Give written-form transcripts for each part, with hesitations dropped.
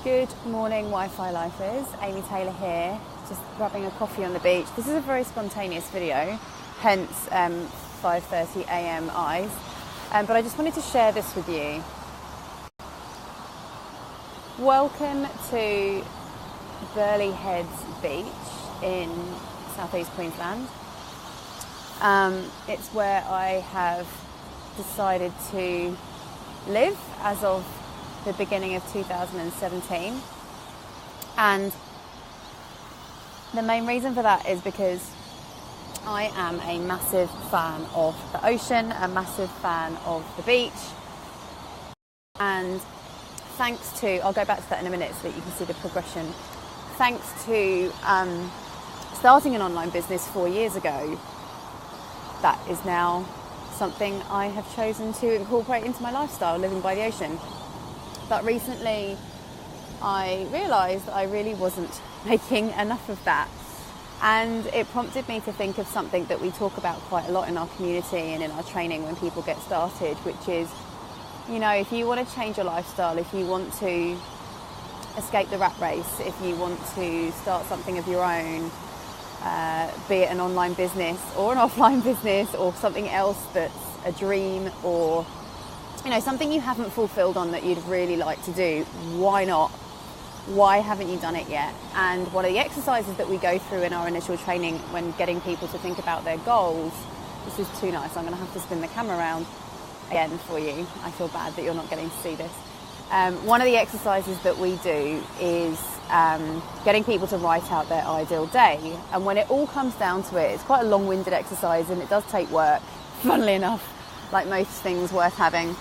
Good morning, Wi-Fi lifers. Amy Taylor here, just grabbing a coffee on the beach. This is a very spontaneous video, hence 5:30 a.m. eyes. But I just wanted to share this with you. Welcome to Burleigh Heads Beach in southeast Queensland. It's where I have decided to live as of the beginning of 2017, and the main reason for that is because I am a massive fan of the ocean, a massive fan of the beach, and thanks to, I'll go back to that in a minute so that you can see the progression, thanks to starting an online business 4 years ago, that is now something I have chosen to incorporate into my lifestyle, living by the ocean. But recently I realised that I really wasn't making enough of that, and it prompted me to think of something that we talk about quite a lot in our community and in our training when people get started, which is, you know, if you want to change your lifestyle, if you want to escape the rat race, if you want to start something of your own, be it an online business or an offline business or something else that's a dream, or you know, something you haven't fulfilled on that you'd really like to do, why not? Why haven't you done it yet? And one of the exercises that we go through in our initial training when getting people to think about their goals, this is too nice, I'm going to have to spin the camera around again for you. I feel bad that you're not getting to see this. One of the exercises that we do is getting people to write out their ideal day. And when it all comes down to it, it's quite a long-winded exercise and it does take work, funnily enough, like most things worth having.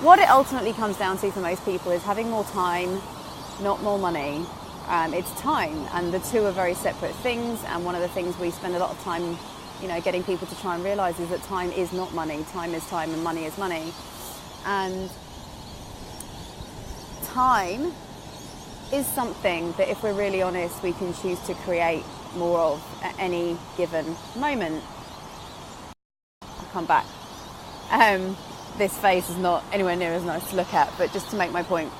What it ultimately comes down to for most people is having more time, not more money. It's time, and the two are very separate things. And one of the things we spend a lot of time, you know, getting people to try and realise is that time is not money. Time is time, and money is money. And time is something that, if we're really honest, we can choose to create more of at any given moment. I'll come back. This face is not anywhere near as nice to look at, but just to make my point,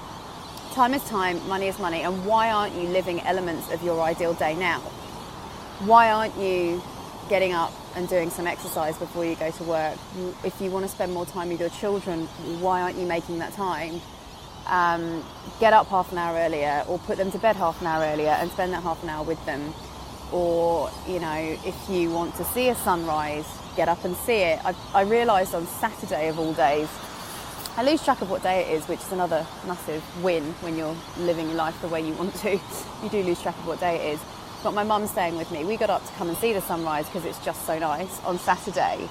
time is time, money is money, and why aren't you living elements of your ideal day now? Why aren't you getting up and doing some exercise before you go to work? If you want to spend more time with your children, why aren't you making that time? Get up half an hour earlier, or put them to bed half an hour earlier and spend that half an hour with them. Or, you know, if you want to see a sunrise, get up and see it. I realised on Saturday of all days, I lose track of what day it is, which is another massive win when you're living your life the way you want to. You do lose track of what day it is. But my mum's staying with me. We got up to come and see the sunrise because it's just so nice on Saturday.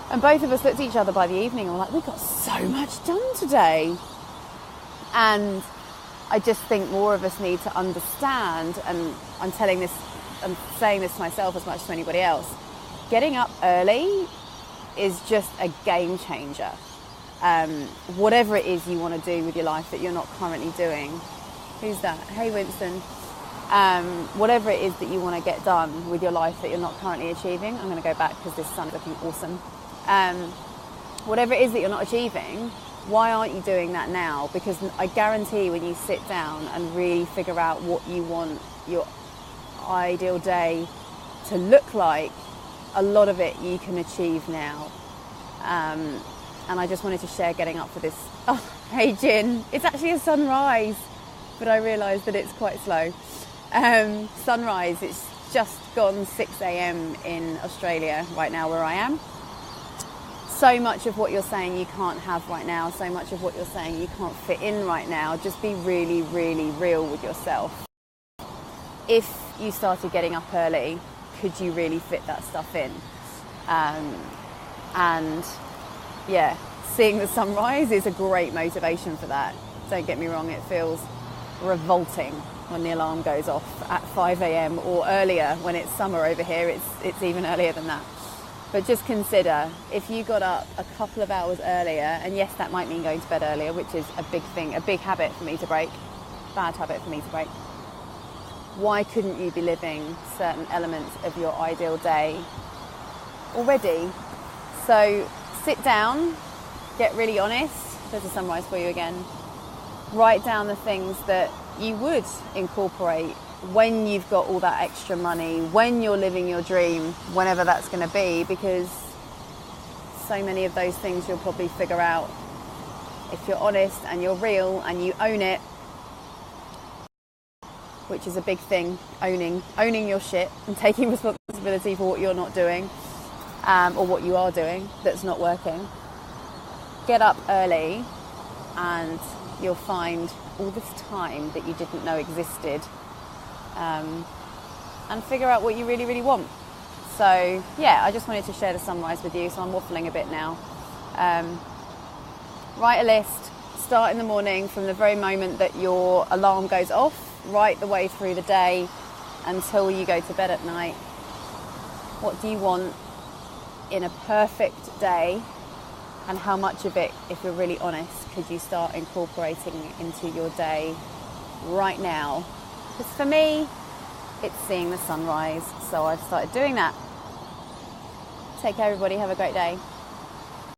And both of us looked at each other by the evening and were like, we got so much done today. And I just think more of us need to understand, and I'm saying this to myself as much as to anybody else, getting up early is just a game changer. Whatever it is you want to do with your life that you're not currently doing. Who's that? Hey, Winston. Whatever it is that you want to get done with your life that you're not currently achieving. I'm going to go back because this sun's looking awesome. Whatever it is that you're not achieving, why aren't you doing that now? Because I guarantee when you sit down and really figure out what you want your ideal day to look like, a lot of it you can achieve now. And I just wanted to share getting up for this. Oh, hey Jin, it's actually a sunrise, but I realised that it's quite slow. Sunrise, it's just gone 6 a.m. in Australia right now where I am. So much of what you're saying you can't have right now, so much of what you're saying you can't fit in right now, just be really, really real with yourself. If you started getting up early, could you really fit that stuff in? And yeah, seeing the sunrise is a great motivation for that. Don't get me wrong, it feels revolting when the alarm goes off at 5 a.m. or earlier. When it's summer over here, it's even earlier than that. But just consider, if you got up a couple of hours earlier, and yes, that might mean going to bed earlier, which is a big thing, a big habit for me to break, bad habit for me to break. Why couldn't you be living certain elements of your ideal day already? So sit down, get really honest. There's a sunrise for you again. Write down the things that you would incorporate when you've got all that extra money, when you're living your dream, whenever that's going to be, because so many of those things you'll probably figure out if you're honest and you're real and you own it, which is a big thing, owning your shit and taking responsibility for what you're not doing, or what you are doing that's not working. Get up early and you'll find all this time that you didn't know existed, and figure out what you really, really want. So yeah, I just wanted to share the sunrise with you, so I'm waffling a bit now. Write a list, start in the morning from the very moment that your alarm goes off, right the way through the day until you go to bed at night. What do you want in a perfect day, and how much of it, if you're really honest, could you start incorporating into your day right now? Because for me, it's seeing the sunrise, so I've started doing that. Take care, everybody. Have a great day.